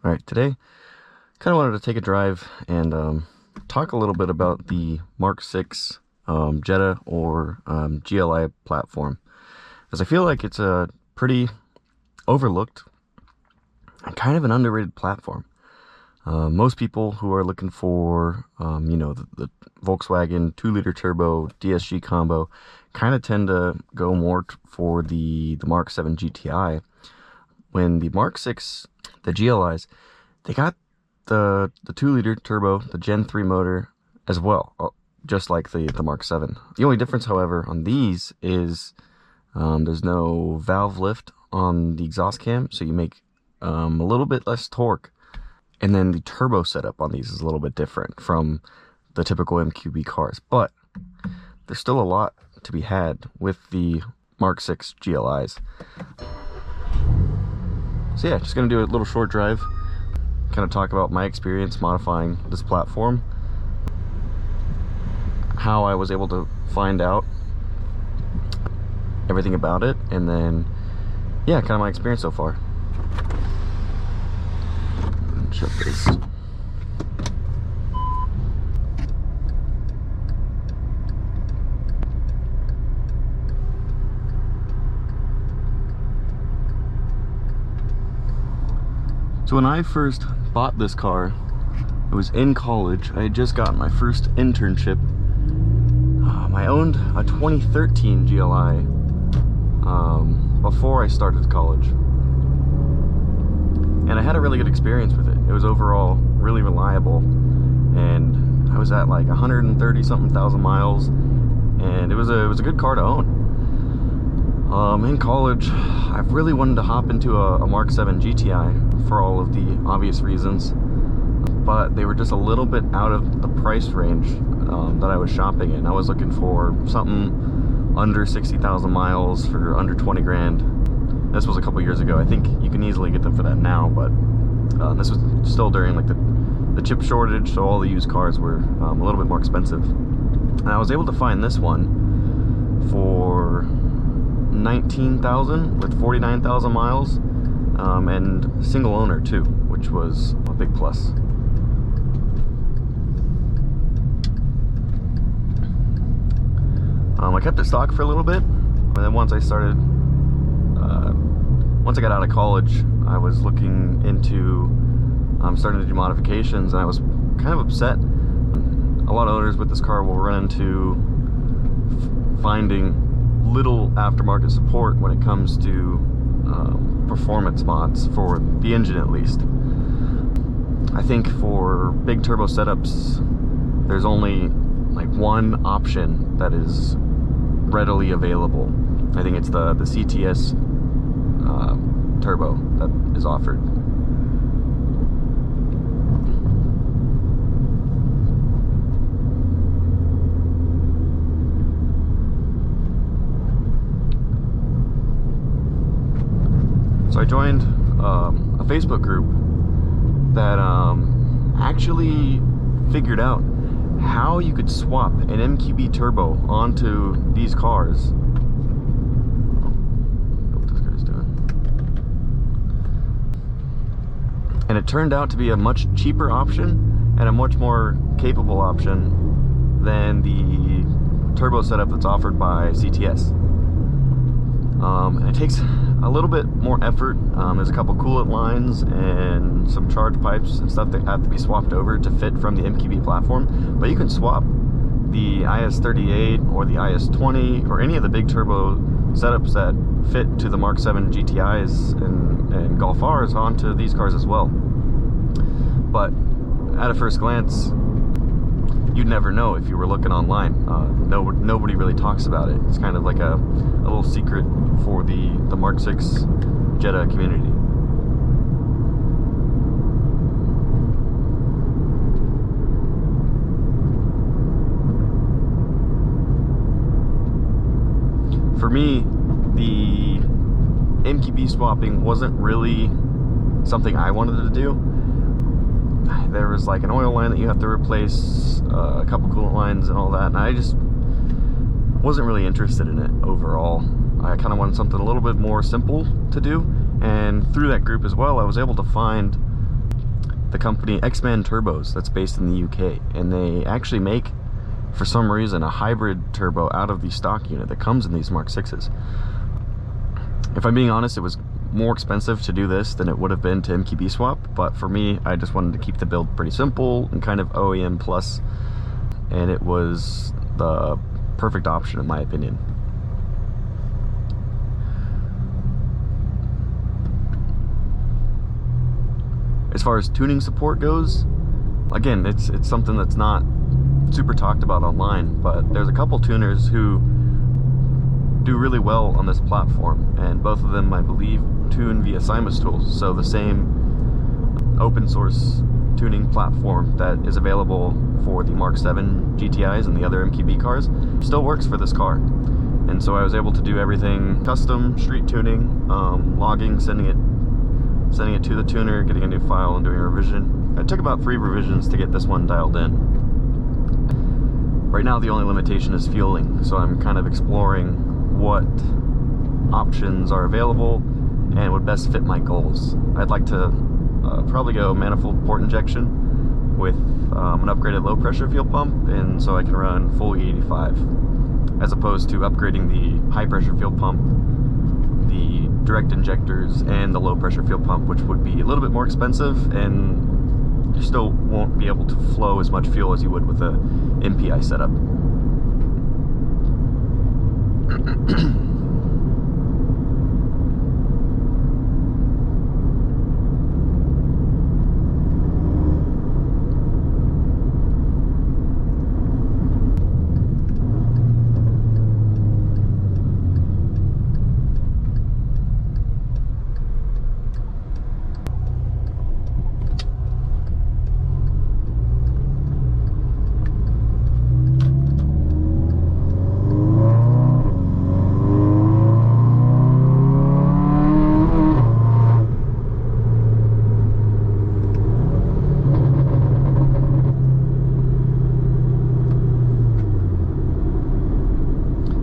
Alright, today kind of wanted to take a drive and talk a little bit about the Mark 6 Jetta or GLI platform, because I feel like it's a pretty overlooked and kind of an underrated platform. Most people who are looking for the Volkswagen 2-liter turbo DSG combo kind of tend to go more for the Mark 7 GTI, when the Mark 6, the GLIs, they got the 2-liter turbo, the Gen 3 motor as well, just like the Mark 7. The only difference, however, on these is there's no valve lift on the exhaust cam, so you make a little bit less torque. And then the turbo setup on these is a little bit different from the typical MQB cars, but there's still a lot to be had with the Mark 6 GLIs. So yeah, just gonna do a little short drive, kind of talk about my experience modifying this platform, how I was able to find out everything about it, and then yeah, kind of my experience so far. Shut this. So when I first bought this car, it was in college. I had just gotten my first internship. I owned a 2013 GLI before I started college, and I had a really good experience with it. It was overall really reliable, and I was at like 130 something thousand miles, and it was a good car to own. In college, I really wanted to hop into a Mark 7 GTI for all of the obvious reasons, but they were just a little bit out of the price range that I was shopping in. I was looking for something under 60,000 miles for under 20 grand. This was a couple years ago. I think you can easily get them for that now, but this was still during like the chip shortage, so all the used cars were a little bit more expensive. And I was able to find this one for 19,000 with 49,000 miles, and single owner too, which was a big plus. I kept it stock for a little bit, and then once I got out of college, I was looking into starting to do modifications, and I was kind of upset. A lot of owners with this car will run into finding little aftermarket support when it comes to performance mods, for the engine at least. I think for big turbo setups, there's only like one option that is readily available. I think it's the CTS turbo that is offered. So I joined a Facebook group that actually figured out how you could swap an MQB turbo onto these cars. I don't know what this guy's doing. And it turned out to be a much cheaper option and a much more capable option than the turbo setup that's offered by CTS. And it takes a little bit more effort. There's a couple coolant lines and some charge pipes and stuff that have to be swapped over to fit from the MQB platform, but you can swap the IS38 or the IS20 or any of the big turbo setups that fit to the Mark 7 GTIs and Golf Rs onto these cars as well. But at a first glance, you'd never know if you were looking online. Nobody really talks about it. It's kind of like a little secret for the Mark 6 Jetta community. For me, the MQB swapping wasn't really something I wanted to do. There was like an oil line that you have to replace, a couple coolant lines and all that, and I just wasn't really interested in it overall. I kind of wanted something a little bit more simple to do, and through that group as well, I was able to find the company X-Man Turbos that's based in the UK, and they actually make, for some reason, a hybrid turbo out of the stock unit that comes in these Mark 6s. If I'm being honest, it was more expensive to do this than it would have been to MKB swap, but for me, I just wanted to keep the build pretty simple and kind of OEM plus, and it was the perfect option in my opinion. As far as tuning support goes, again, it's something that's not super talked about online, but there's a couple tuners who do really well on this platform, and both of them, I believe, tune via Simus tools, so the same open source tuning platform that is available for the Mark 7 GTIs and the other MKB cars still works for this car. And so I was able to do everything custom, street tuning, logging, sending it to the tuner, getting a new file, and doing a revision. It took about 3 revisions to get this one dialed in. Right now the only limitation is fueling, so I'm kind of exploring what options are available and would best fit my goals. I'd like to probably go manifold port injection with an upgraded low pressure fuel pump, and so I can run full E85, as opposed to upgrading the high pressure fuel pump, the direct injectors, and the low pressure fuel pump, which would be a little bit more expensive, and you still won't be able to flow as much fuel as you would with a MPI setup.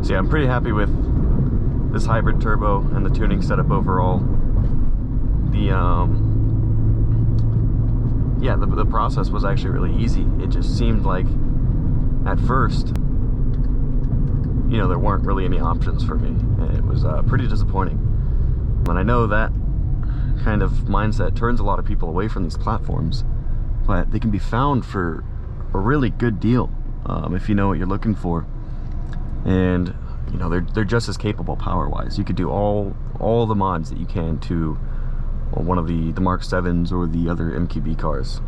So yeah, I'm pretty happy with this hybrid turbo and the tuning setup overall. The process was actually really easy. It just seemed like at first, you know, there weren't really any options for me, and it was pretty disappointing. And I know that kind of mindset turns a lot of people away from these platforms, but they can be found for a really good deal if you know what you're looking for. And you know, they're just as capable power-wise. You could do all the mods that you can to one of the Mark 7s or the other MKB cars.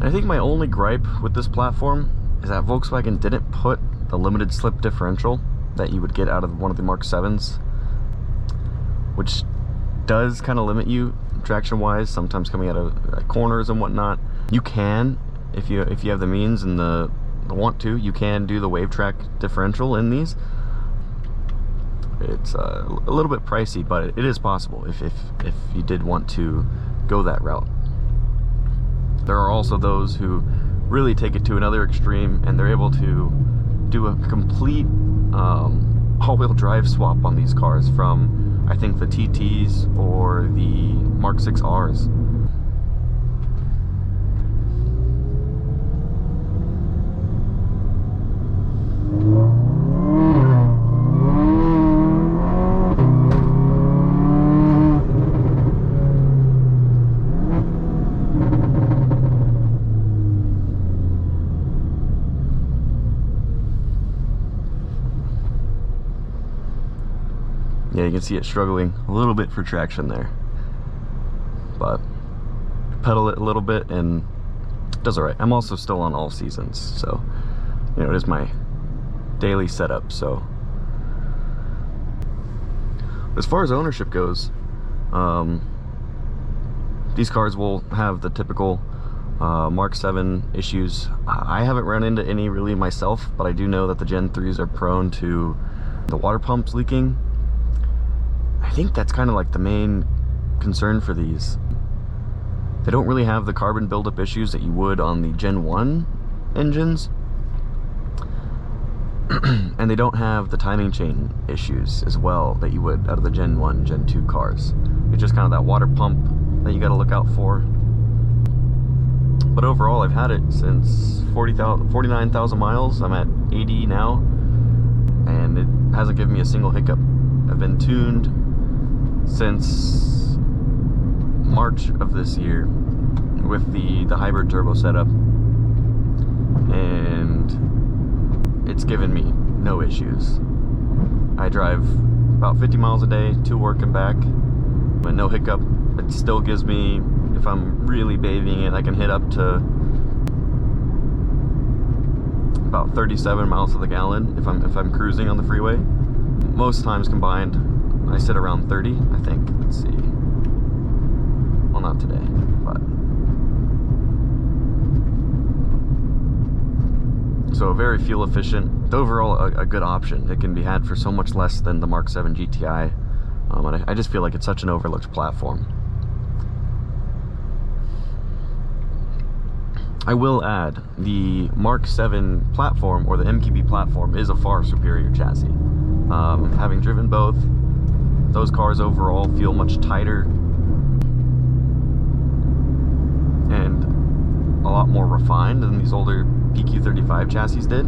I think my only gripe with this platform is that Volkswagen didn't put the limited slip differential that you would get out of one of the Mark 7s, which does kind of limit you traction wise, sometimes coming out of corners and whatnot. You can, if you have the means and the want to, you can do the wave track differential in these. It's a little bit pricey, but it is possible if you did want to go that route. There are also those who really take it to another extreme, and they're able to do a complete all-wheel drive swap on these cars from, I think, the TTs or the Mark 6Rs. Yeah, you can see it struggling a little bit for traction there, but pedal it a little bit and it does all right. I'm also still on all seasons, so you know, it is my daily setup. So as far as ownership goes, these cars will have the typical Mark 7 issues. I haven't run into any really myself, but I do know that the Gen 3s are prone to the water pumps leaking. I think that's kind of like the main concern for these. They don't really have the carbon buildup issues that you would on the Gen 1 engines. And they don't have the timing chain issues as well that you would out of the Gen 1, Gen 2 cars. It's just kind of that water pump that you got to look out for. But overall, I've had it since 49,000 miles. I'm at 80 now, and it hasn't given me a single hiccup. I've been tuned since March of this year with the hybrid turbo setup, and it's given me no issues. I drive about 50 miles a day to work and back, but no hiccup. It still gives me, if I'm really babying it, I can hit up to about 37 miles to the gallon if I'm cruising on the freeway. Most times combined, I sit around 30, I think. Let's see. Well, not today, but so very fuel efficient. Overall, a good option. It can be had for so much less than the Mark 7 GTI. And I just feel like it's such an overlooked platform. I will add, the Mark 7 platform, or the MKB platform, is a far superior chassis. Having driven both, those cars overall feel much tighter and a lot more refined than these older PQ35 chassis did.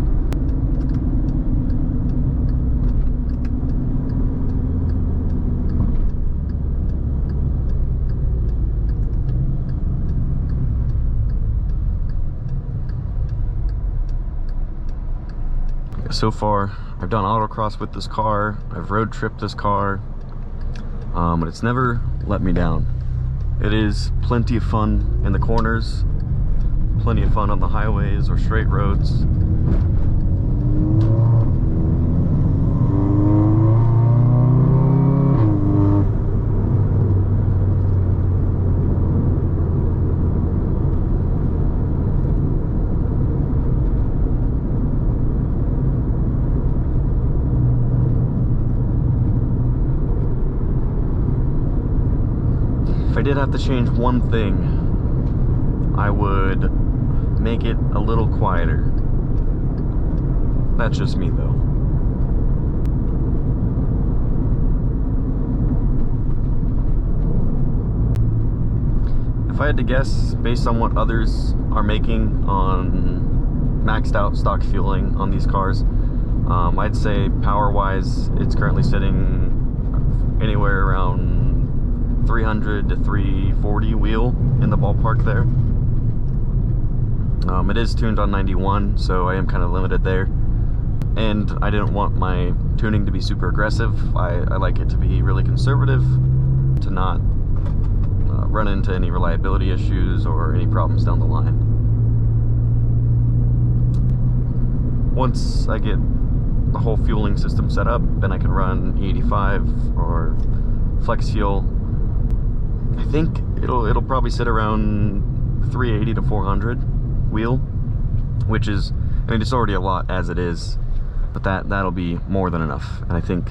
So far, I've done autocross with this car, I've road tripped this car, but it's never let me down. It is plenty of fun in the corners, plenty of fun on the highways or straight roads. If I did have to change one thing, I would make it a little quieter. That's just me though. If I had to guess, based on what others are making on maxed out stock fueling on these cars, I'd say power-wise, it's currently sitting anywhere around 300 to 340 wheel, in the ballpark there. It is tuned on 91, so I am kind of limited there. And I didn't want my tuning to be super aggressive. I like it to be really conservative, to not run into any reliability issues or any problems down the line. Once I get the whole fueling system set up, then I can run E85 or flex fuel. I think it'll probably sit around 380 to 400 wheel, which is, I mean, it's already a lot as it is, but that'll be more than enough. And I think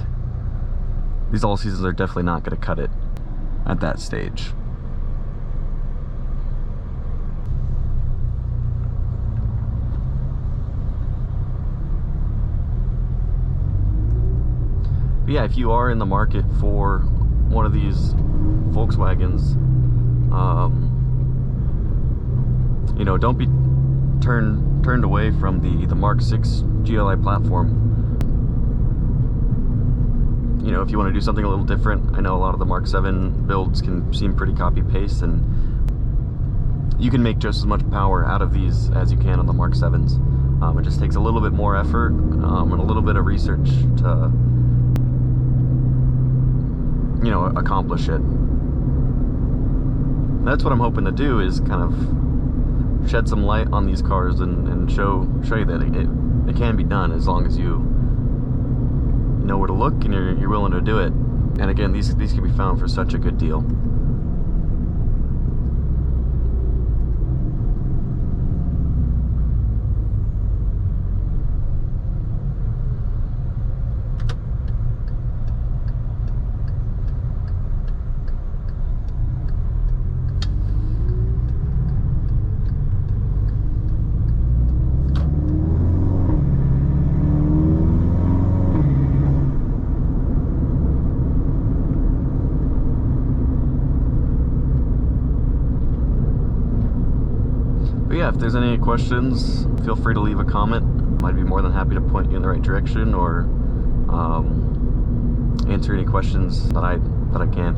these all seasons are definitely not going to cut it at that stage. But yeah, if you are in the market for one of these Volkswagens, you know, don't be turned away from the Mark 6 GLI platform. You know, if you want to do something a little different, I know a lot of the Mark 7 builds can seem pretty copy-paste, and you can make just as much power out of these as you can on the Mark 7s. It just takes a little bit more effort and a little bit of research to, you know, accomplish it. That's what I'm hoping to do, is kind of shed some light on these cars and show you that it can be done as long as you know where to look and you're willing to do it. And again, these can be found for such a good deal. But yeah, if there's any questions, feel free to leave a comment. I'd be more than happy to point you in the right direction or answer any questions that I can.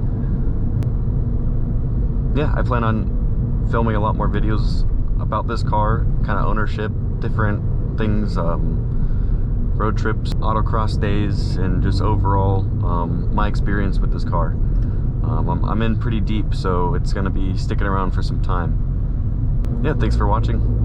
Yeah, I plan on filming a lot more videos about this car, kind of ownership, different things, road trips, autocross days, and just overall my experience with this car. I'm in pretty deep, so it's going to be sticking around for some time. Yeah, thanks for watching.